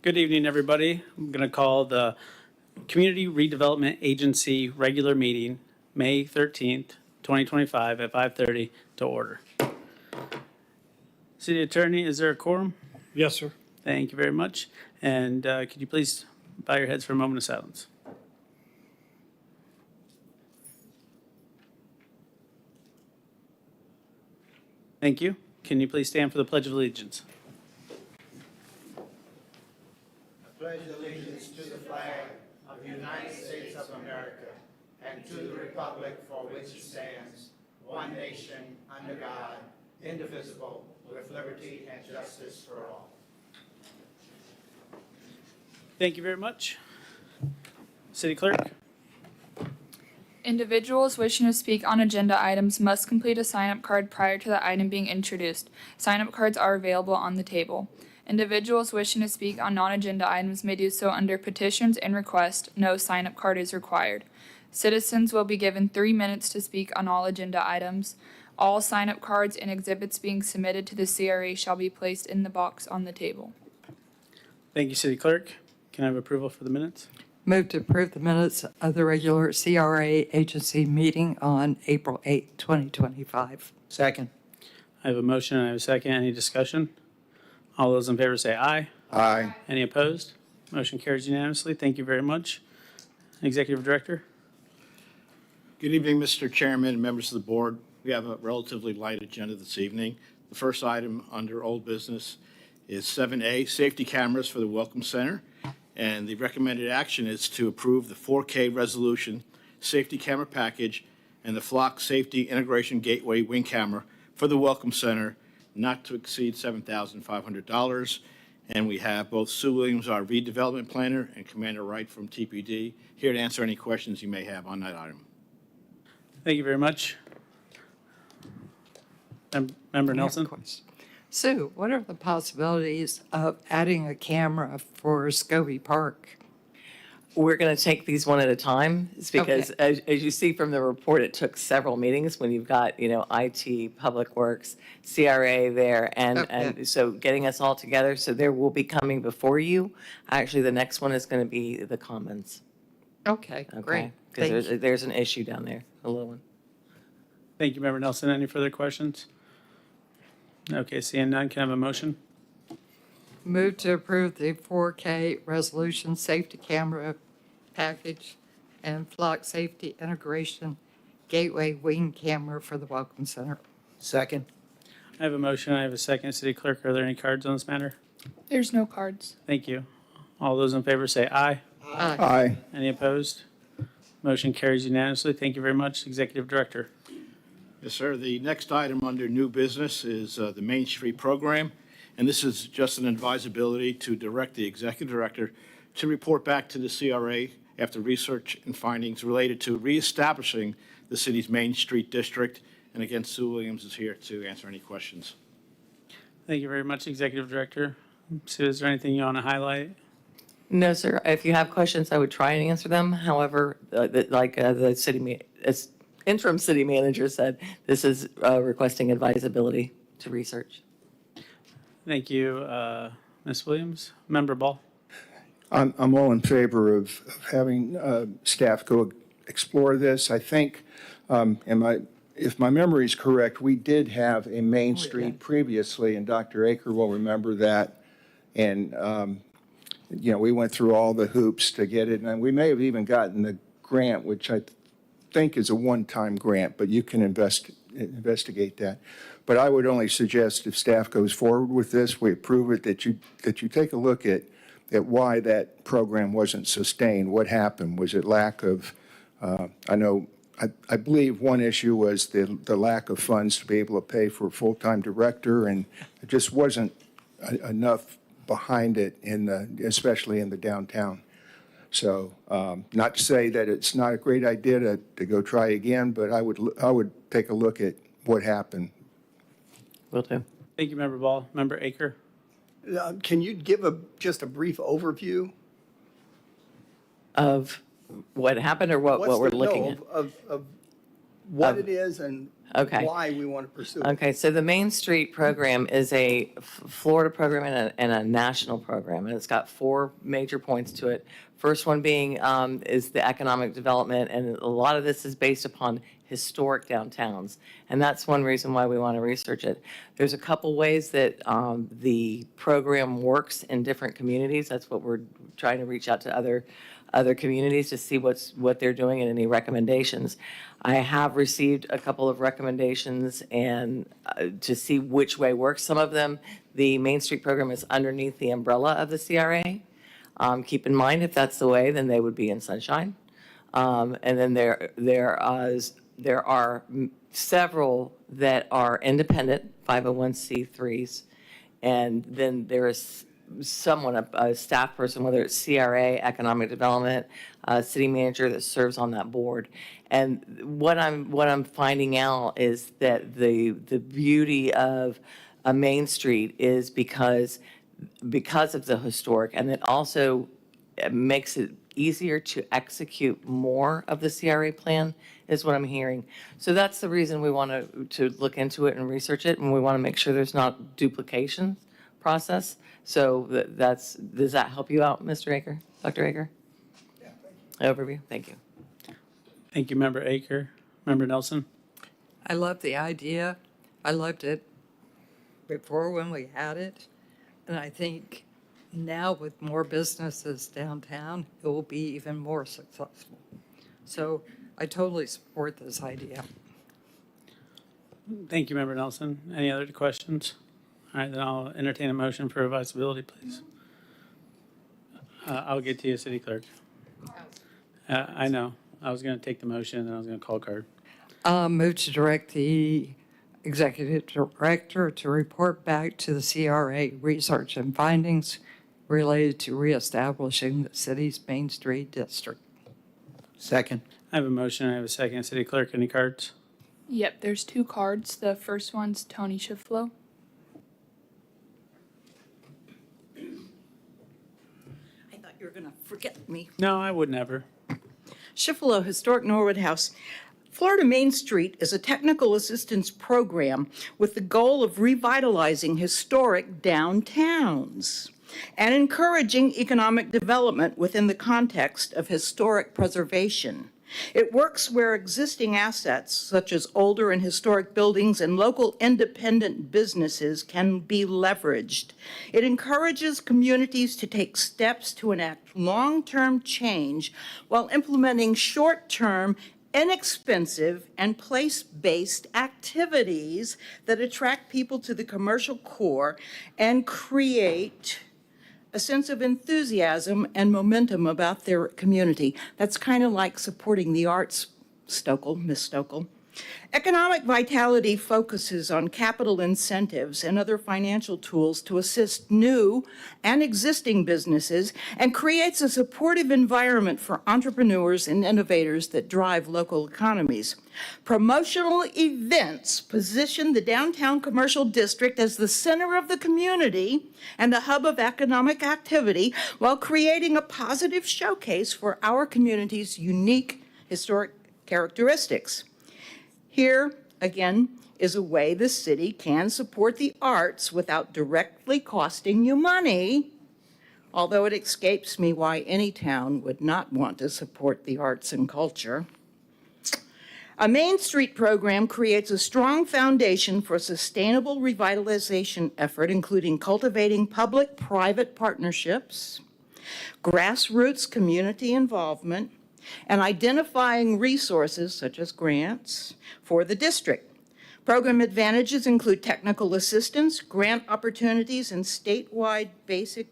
Good evening, everybody. I'm going to call the Community Redevelopment Agency regular meeting, May 13th, 2025 at 5:30 to order. City Attorney, is there a quorum? Yes, sir. Thank you very much. And could you please bow your heads for a moment of silence? Thank you. Can you please stand for the Pledge of Allegiance? Pledge allegiance to the flag of the United States of America and to the republic for which it stands, one nation, under God, indivisible, with liberty and justice for all. Thank you very much. City Clerk? Individuals wishing to speak on agenda items must complete a sign-up card prior to the item being introduced. Sign-up cards are available on the table. Individuals wishing to speak on non-agenda items may do so under petitions and requests. No sign-up card is required. Citizens will be given 3 minutes to speak on all agenda items. All sign-up cards and exhibits being submitted to the CRA shall be placed in the box on the table. Thank you, City Clerk. Can I have approval for the minutes? Move to approve the minutes of the regular CRA agency meeting on April 8, 2025. Second. I have a motion and I have a second. Any discussion? All those in favor say aye. Aye. Any opposed? Motion carries unanimously. Thank you very much. Executive Director? Good evening, Mr. Chairman and members of the board. We have a relatively light agenda this evening. The first item under old business is 7A, safety cameras for the Welcome Center. And the recommended action is to approve the 4K resolution safety camera package and the Flock Safety Integration Gateway Wing Camera for the Welcome Center, not to exceed $7,500. And we have both Sue Williams, our redevelopment planner, and Commander Wright from TPD here to answer any questions you may have on that item. Thank you very much. Member Nelson? Sue, what are the possibilities of adding a camera for Scobie Park? We're going to take these one at a time. It's because, as you see from the report, it took several meetings when you've got, IT, Public Works, CRA there, and so getting us all together. So there will be coming before you. Actually, the next one is going to be the Commons. Okay, great. Because there's an issue down there, a little one. Thank you, Member Nelson. Any further questions? Okay, seeing none, can I have a motion? Move to approve the 4K resolution safety camera package and Flock Safety Integration Gateway Wing Camera for the Welcome Center. Second. I have a motion, I have a second. City Clerk, are there any cards on this matter? There's no cards. Thank you. All those in favor say aye. Aye. Aye. Any opposed? Motion carries unanimously. Thank you very much, Executive Director. Yes, sir. The next item under new business is the Main Street program. And this is just an advisability to direct the executive director to report back to the CRA after research and findings related to reestablishing the city's Main Street district. And again, Sue Williams is here to answer any questions. Thank you very much, Executive Director. Sue, is there anything you want to highlight? No, sir. If you have questions, I would try and answer them. However, the interim city manager said, this is requesting advisability to research. Thank you, Ms. Williams. Member Ball? I'm all in favor of having staff go explore this. I think, if my memory is correct, we did have a Main Street previously, and Dr. Aker will remember that. And, we went through all the hoops to get it, and we may have even gotten the grant, which I think is a one-time grant, but you can investigate that. But I would only suggest if staff goes forward with this, we approve it, that you take a look at why that program wasn't sustained. What happened? Was it lack of, I believe one issue was the lack of funds to be able to pay for a full-time director, and it just wasn't enough behind it, especially in the downtown. So not to say that it's not a great idea to go try again, but I would take a look at what happened. Will do. Thank you, Member Ball. Member Aker? Can you give just a brief overview? Of what happened or what we're looking at? Of what it is and Okay. why we want to pursue it. Okay, so the Main Street program is a Florida program and a national program, and it's got 4 major points to it. First one being is the economic development, and a lot of this is based upon historic downtowns, and that's one reason why we want to research it. There's a couple ways that the program works in different communities. That's what we're trying to reach out to other communities to see what they're doing and any recommendations. I have received a couple of recommendations and to see which way works. Some of them, the Main Street program is underneath the umbrella of the CRA. Keep in mind, if that's the way, then they would be in Sunshine. And then there are several that are independent 501c3s, and then there is someone, a staff person, whether it's CRA, economic development, city manager that serves on that board. And what I'm finding out is that the beauty of a Main Street is because of the historic, and it also makes it easier to execute more of the CRA plan, is what I'm hearing. So that's the reason we want to look into it and research it, and we want to make sure there's not duplication process. So does that help you out, Mr. Aker, Dr. Aker? Yeah, thank you. Overview, thank you. Thank you, Member Aker. Member Nelson? I love the idea. I loved it before when we had it. And I think now with more businesses downtown, it will be even more successful. So I totally support this idea. Thank you, Member Nelson. Any other questions? All right, then I'll entertain a motion for advisability, please. I'll get to you, City Clerk. I know. I was going to take the motion, and I was going to call card. Move to direct the executive director to report back to the CRA research and findings related to reestablishing the city's Main Street district. Second. I have a motion. I have a second. City Clerk, any cards? Yep, there's 2 cards. The first one's Tony Schifflo. I thought you were going to forget me. No, I would never. Schiffalo, Historic Norwood House. Florida Main Street is a technical assistance program with the goal of revitalizing historic downtowns and encouraging economic development within the context of historic preservation. It works where existing assets, such as older and historic buildings and local independent businesses, can be leveraged. It encourages communities to take steps to enact long-term change while implementing short-term, inexpensive, and place-based activities that attract people to the commercial core and create a sense of enthusiasm and momentum about their community. That's kind of like supporting the arts, Miss Stokel. Economic vitality focuses on capital incentives and other financial tools to assist new and existing businesses and creates a supportive environment for entrepreneurs and innovators that drive local economies. Promotional events position the downtown commercial district as the center of the community and a hub of economic activity while creating a positive showcase for our community's unique historic characteristics. Here, again, is a way the city can support the arts without directly costing you money, although it escapes me why any town would not want to support the arts and culture. A Main Street program creates a strong foundation for a sustainable revitalization effort, including cultivating public-private partnerships, grassroots community involvement, and identifying resources such as grants for the district. Program advantages include technical assistance, grant opportunities, and statewide basic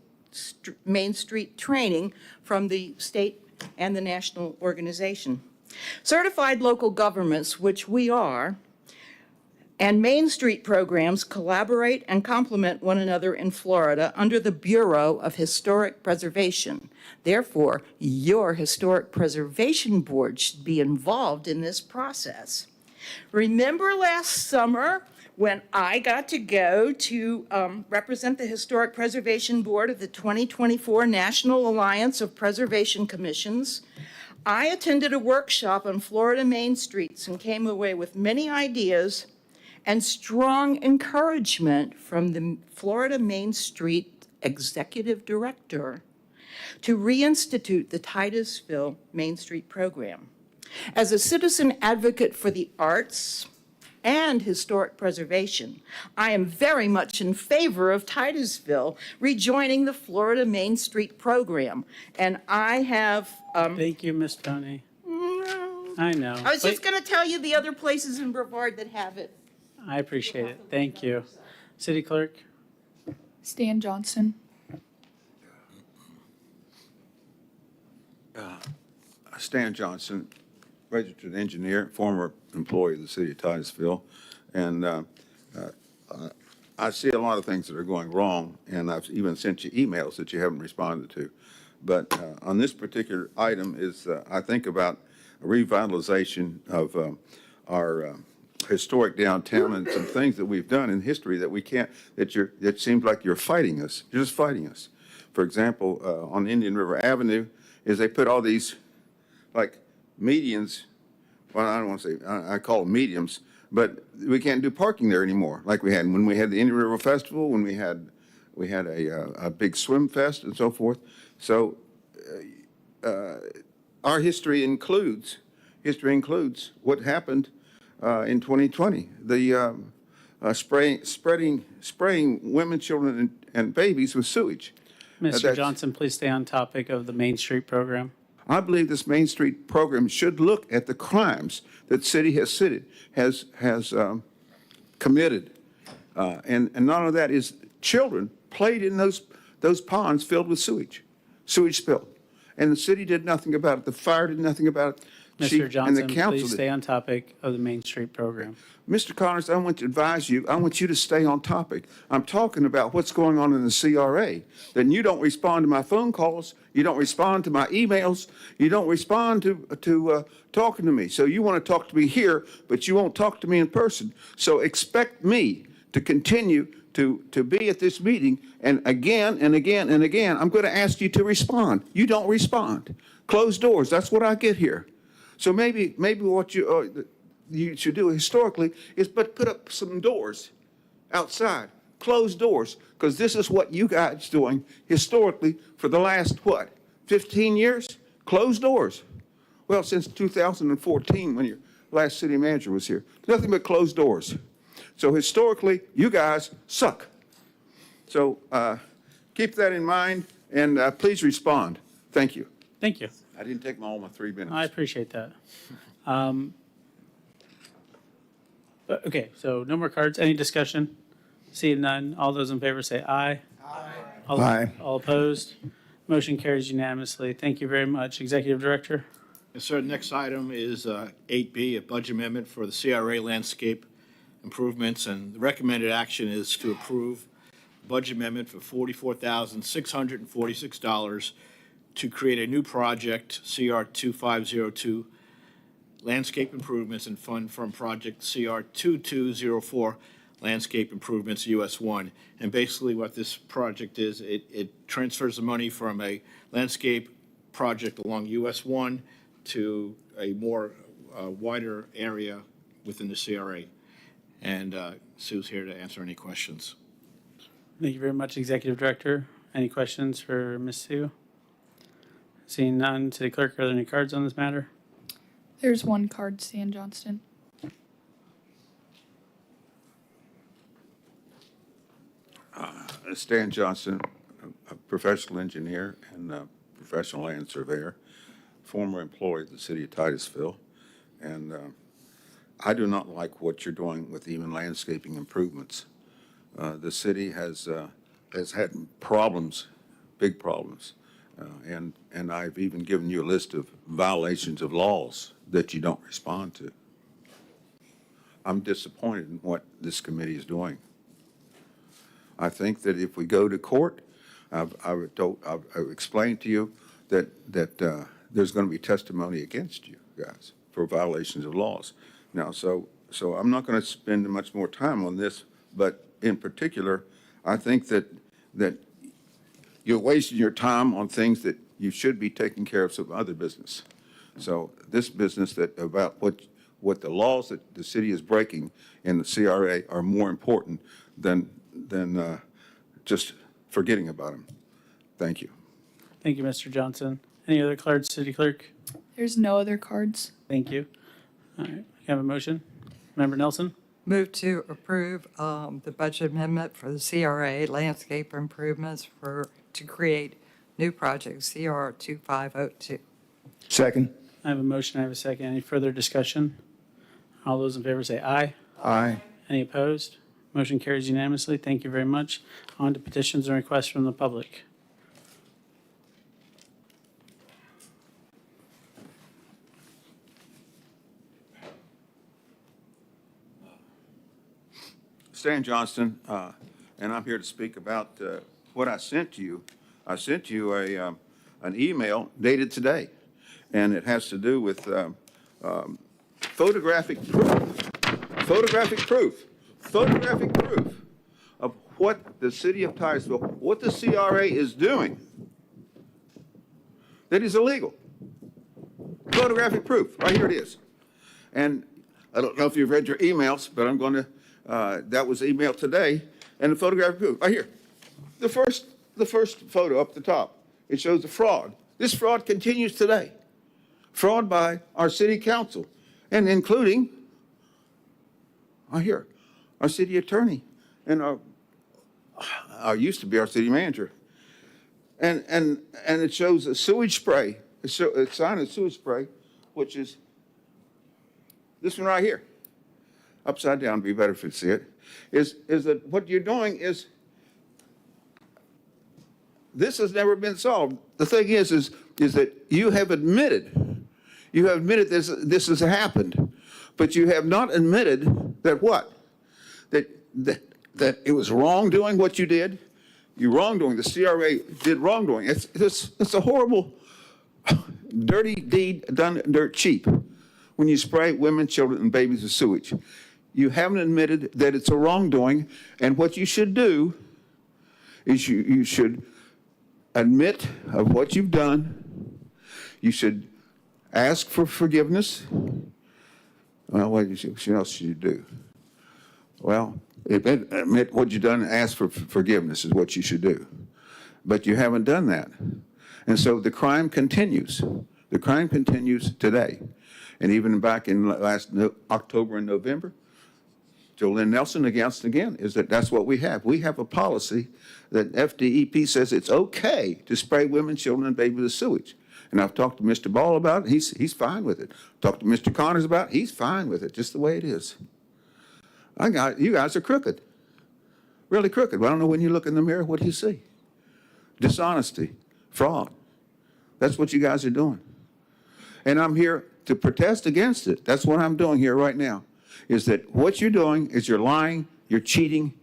Main Street training from the state and the national organization. Certified local governments, which we are, and Main Street programs collaborate and complement one another in Florida under the Bureau of Historic Preservation. Therefore, your Historic Preservation Board should be involved in this process. Remember last summer when I got to go to represent the Historic Preservation Board of the 2024 National Alliance of Preservation Commissions? I attended a workshop on Florida main streets and came away with many ideas and strong encouragement from the Florida Main Street Executive Director to reinstitute the Titusville Main Street program. As a citizen advocate for the arts and historic preservation, I am very much in favor of Titusville rejoining the Florida Main Street program. And I have, Thank you, Ms. Tony. I know. I was just Wait, going to tell you the other places in Brevard that have it. I appreciate it. Thank you. City Clerk? Stan Johnston. Stan Johnson, registered engineer, former employee of the city of Titusville. And I see a lot of things that are going wrong, and I've even sent you emails that you haven't responded to. But on this particular item is, I think about a revitalization of our historic downtown and some things that we've done in history that we can't, that seems like you're fighting us. You're just fighting us. For example, on Indian River Avenue, is they put all these like medians, well, I don't want to say, I call them mediums, but we can't do parking there anymore like we had when we had the Indian River Festival, when we had a big swim fest and so forth. So our history includes what happened in 2020, the spraying women, children, and babies with sewage. Mr. Johnson, please stay on topic of the Main Street program. I believe this Main Street program should look at the crimes that city has committed. And none of that is children played in those ponds filled with sewage spill. And the city did nothing about it. The fire did nothing about it. Mr. Chief and the Johnson, council please did. stay on topic of the Main Street program. Mr. Connors, I want to advise you, I want you to stay on topic. I'm talking about what's going on in the CRA. Then you don't respond to my phone calls, you don't respond to my emails, you don't respond to talking to me. So you want to talk to me here, but you won't talk to me in person. So expect me to continue to be at this meeting, and again and again and again, I'm going to ask you to respond. You don't respond. Closed doors, that's what I get here. So maybe what you should do historically is put up some doors outside, closed doors, because this is what you guys doing historically for the last, 15 years? Closed doors. Well, since 2014, when your last city manager was here, nothing but closed doors. So historically, you guys suck. So keep that in mind, and please respond. Thank you. Thank you. I didn't take all my 3 minutes. I appreciate that. Okay, so no more cards. Any discussion? Seeing none, all those in favor say aye. Aye. Aye. All opposed? Motion carries unanimously. Thank you very much. Executive Director? Yes, sir. Next item is 8B, a budget amendment for the CRA landscape improvements, and the recommended action is to approve budget amendment for $44,646 to create a new project, CR 2502, landscape improvements, and fund from project CR 2204, landscape improvements, US 1. And basically what this project is, it transfers the money from a landscape project along US 1 to a more wider area within the CRA. And Sue's here to answer any questions. Thank you very much, Executive Director. Any questions for Ms. Sue? Seeing none, City Clerk, are there any cards on this matter? There's one card, Stan Johnston. Stan Johnson, a professional engineer and a professional land surveyor, former employee of the city of Titusville. And I do not like what you're doing with even landscaping improvements. The city has had problems, big problems. And I've even given you a list of violations of laws that you don't respond to. I'm disappointed in what this committee is doing. I think that if we go to court, I've explained to you that there's going to be testimony against you guys for violations of laws. Now, so I'm not going to spend much more time on this, but in particular, I think that you're wasting your time on things that you should be taking care of some other business. So this business about what the laws that the city is breaking in the CRA are more important than just forgetting about them. Thank you. Thank you, Mr. Johnson. Any other cards, City Clerk? There's no other cards. Thank you. All right, we have a motion. Member Nelson? Move to approve the budget amendment for the CRA landscape improvements to create new project CR 2502. Second. I have a motion, I have a second. Any further discussion? All those in favor say aye. Aye. Any opposed? Motion carries unanimously. Thank you very much. On to petitions and requests from the public. Stan Johnston, and I'm here to speak about what I sent you. I sent you an email dated today, and it has to do with photographic proof of what the city of Titusville, what the CRA is doing that is illegal. Photographic proof, right here it is. And I don't know if you've read your emails, but I'm going to, that was emailed today, and the photographic proof, right here. The first photo up the top, it shows the fraud. This fraud continues today. Fraud by our city council, and including, right here, our city attorney, and our used to be our city manager. And it shows a sewage spray. It's signed a sewage spray, which is this one right here. Upside down, be better if you see it. Is that what you're doing is, this has never been solved. The thing is that you have admitted this has happened, but you have not admitted that what? That it was wrongdoing what you did. You wrongdoing. The CRA did wrongdoing. It's a horrible, dirty deed done dirt cheap when you spray women, children, and babies with sewage. You haven't admitted that it's a wrongdoing, and what you should do is you should admit of what you've done. You should ask for forgiveness. Well, what else should you do? Well, admit what you've done and ask for forgiveness is what you should do. But you haven't done that. And so the crime continues. The crime continues today. And even back in last October and November, Jolynn Nelson against again is that's what we have. We have a policy that FDEP says it's okay to spray women, children, and babies with sewage. And I've talked to Mr. Ball about it. He's fine with it. Talked to Mr. Connors about it. He's fine with it, just the way it is. You guys are crooked, really crooked. But I don't know, when you look in the mirror, what do you see? Dishonesty, fraud. That's what you guys are doing. And I'm here to protest against it. That's what I'm doing here right now, is that what you're doing is you're lying, you're cheating,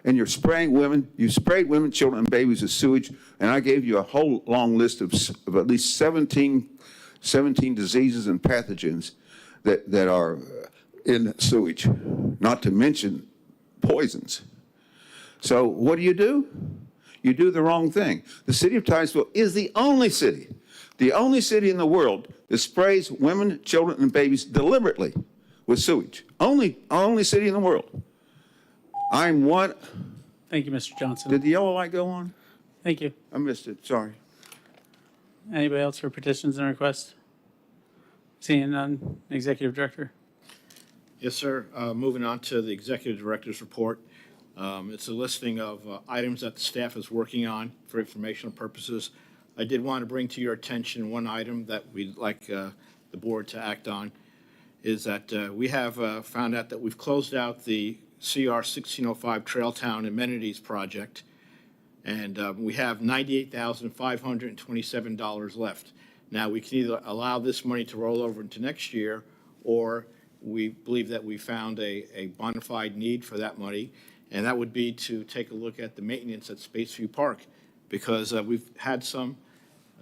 and you're spraying women. You sprayed women, children, and babies with sewage, and I gave you a whole long list of at least 17 diseases and pathogens that are in sewage, not to mention poisons. So what do? You do the wrong thing. The city of Titusville is the only city in the world that sprays women, children, and babies deliberately with sewage. Only city in the world. I'm one. Thank you, Mr. Johnson. Did the yellow light go on? Thank you. I missed it, sorry. Anybody else for petitions and requests? Seeing none, Executive Director. Yes, sir. Moving on to the Executive Director's report. It's a listing of items that the staff is working on for informational purposes. I did want to bring to your attention one item that we'd like the board to act on, is that we have found out that we've closed out the CR 1605 Trailtown Amenities Project, and we have $98,527 left. Now, we can either allow this money to roll over into next year, or we believe that we found a bona fide need for that money, and that would be to take a look at the maintenance at Spaceview Park, because we've had some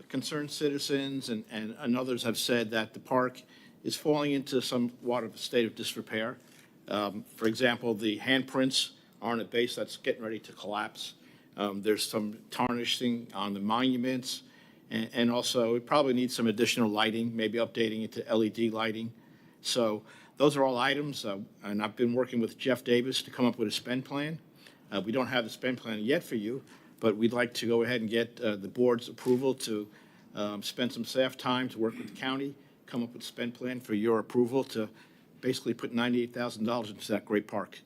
concerned citizens and others have said that the park is falling into somewhat of a state of disrepair. For example, the handprints are on a base that's getting ready to collapse. There's some tarnishing on the monuments, And also, we probably need some additional lighting, maybe updating it to LED lighting. So those are all items, and I've been working with Jeff Davis to come up with a spend plan. We don't have the spend plan yet for you, but we'd like to go ahead and get the board's approval to spend some staff time to work with the county, come up with a spend plan for your approval to basically put $98,000 into that great park.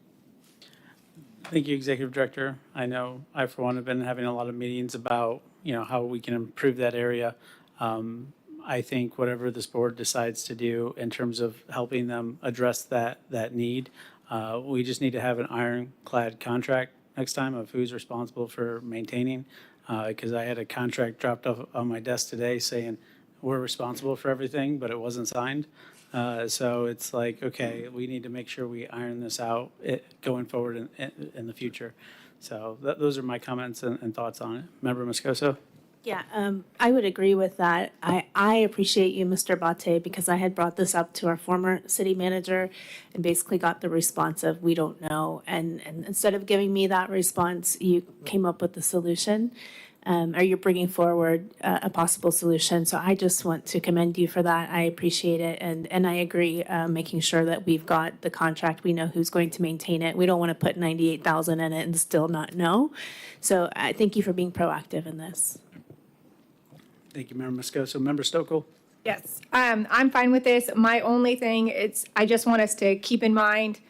Thank you, Executive Director. I know I, for one, have been having a lot of meetings about, how we can improve that area. I think whatever this board decides to do in terms of helping them address that need, we just need to have an ironclad contract next time of who's responsible for maintaining. Because I had a contract dropped off on my desk today saying we're responsible for everything, but it wasn't signed. So it's like, okay, we need to make sure we iron this out going forward in the future. So those are my comments and thoughts on it. Member Moscoso? Yeah, I would agree with that. I appreciate you, Mr. Bate, because I had brought this up to our former city manager and basically got the response of, we don't know. And instead of giving me that response, you came up with the solution, or you're bringing forward a possible solution. So I just want to commend you for that. I appreciate it. And I agree, making sure that we've got the contract, we know who's going to maintain it. We don't want to put 98,000 in it and still not know. So I thank you for being proactive in this. Thank you, Member Moscoso. Member Stokel? Yes, I'm fine with this. My only thing is, I just want us to keep in mind,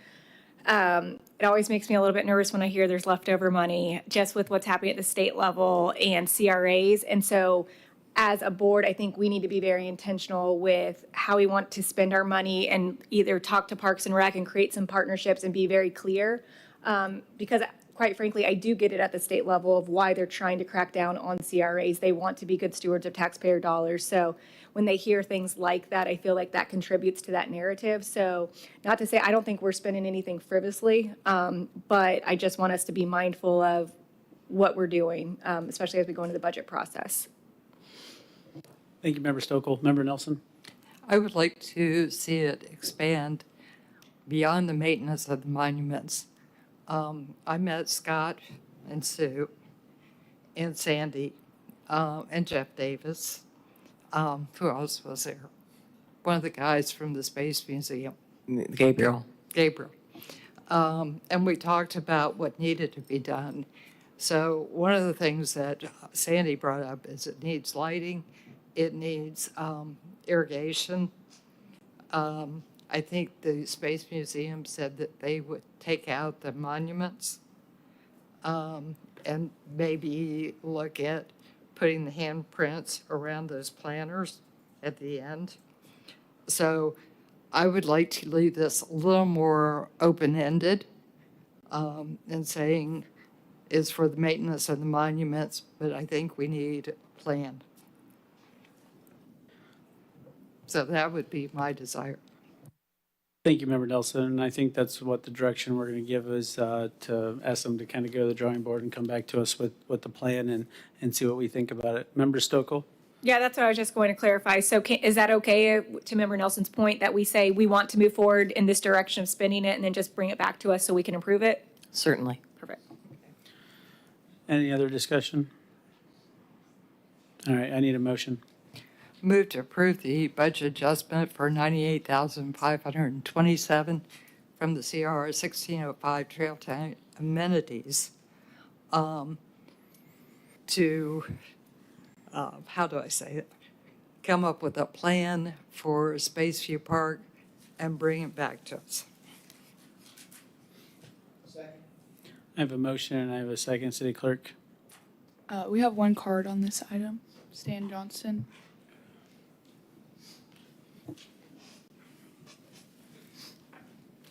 it always makes me a little bit nervous when I hear there's leftover money, just with what's happening at the state level and CRAs. And so as a board, I think we need to be very intentional with how we want to spend our money and either talk to Parks and Rec and create some partnerships and be very clear. Because quite frankly, I do get it at the state level of why they're trying to crack down on CRAs. They want to be good stewards of taxpayer dollars. So when they hear things like that, I feel like that contributes to that narrative. So not to say I don't think we're spending anything frivolously, but I just want us to be mindful of what we're doing, especially as we go into the budget process. Thank you, Member Stokel. Member Nelson? I would like to see it expand beyond the maintenance of the monuments. I met Scott and Sue and Sandy and Jeff Davis. Who else was there? One of the guys from the Space Museum. Gabriel. And we talked about what needed to be done. So one of the things that Sandy brought up is it needs lighting, it needs irrigation. I think the Space Museum said that they would take out the monuments and maybe look at putting the handprints around those planters at the end. So I would like to leave this a little more open-ended and saying is for the maintenance of the monuments, but I think we need a plan. So that would be my desire. Thank you, Member Nelson. And I think that's what the direction we're going to give is to ask them to kind of go to the drawing board and come back to us with the plan and see what we think about it. Member Stokel? Yeah, that's what I was just going to clarify. So is that okay, to Member Nelson's point, that we say we want to move forward in this direction of spending it and then just bring it back to us so we can approve it? Certainly. Perfect. Any other discussion? All right, I need a motion. Move to approve the budget adjustment for $98,527 from the CR 1605 Trail Town amenities to, how do I say it? Come up with a plan for Spaceview Park and bring it back to us. I have a motion and I have a second. City Clerk? We have one card on this item. Stan Johnston.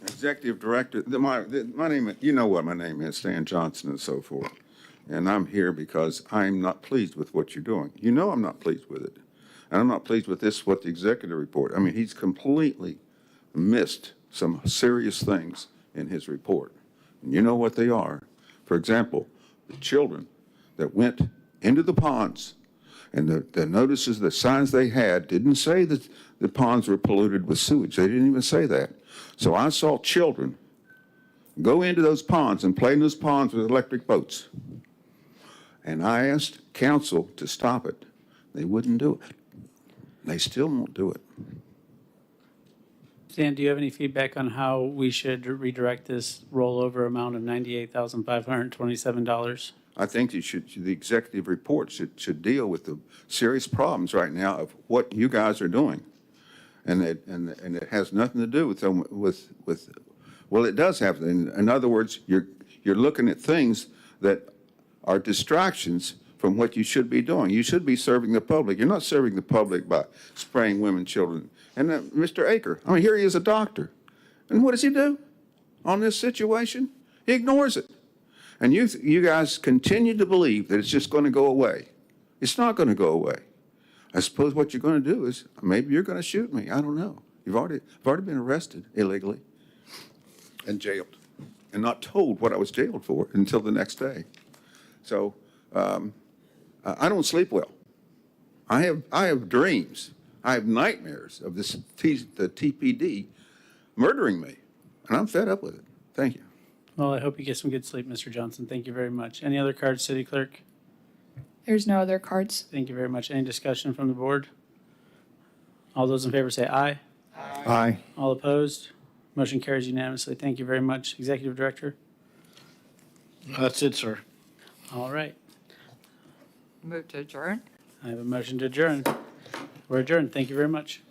Executive Director, my name, you know what my name is, Stan Johnson and so forth. And I'm here because I'm not pleased with what you're doing. You know I'm not pleased with it. And I'm not pleased with this, what the executive report. I mean, he's completely missed some serious things in his report. And you know what they are. For example, the children that went into the ponds and the notices, the signs they had didn't say that the ponds were polluted with sewage. They didn't even say that. So I saw children go into those ponds and play in those ponds with electric boats. And I asked council to stop it. They wouldn't do it. They still won't do it. Stan, do you have any feedback on how we should redirect this rollover amount of $98,527? I think the executive report should deal with the serious problems right now of what you guys are doing. And it has nothing to do with, well, it does have, in other words, you're looking at things that are distractions from what you should be doing. You should be serving the public. You're not serving the public by spraying women, children. And Mr. Aker, I mean, here he is a doctor. And what does he do on this situation? He ignores it. And you guys continue to believe that it's just going to go away. It's not going to go away. I suppose what you're going to do is maybe you're going to shoot me. I don't know. I've already been arrested illegally and jailed and not told what I was jailed for until the next day. So I don't sleep well. I have dreams. I have nightmares of the TPD murdering me, and I'm fed up with it. Thank you. Well, I hope you get some good sleep, Mr. Johnson. Thank you very much. Any other cards, City Clerk? There's no other cards. Thank you very much. Any discussion from the board? All those in favor say aye. Aye. All opposed? Motion carries unanimously. Thank you very much, Executive Director. That's it, sir. All right. Move to adjourn? I have a motion to adjourn. We're adjourned. Thank you very much.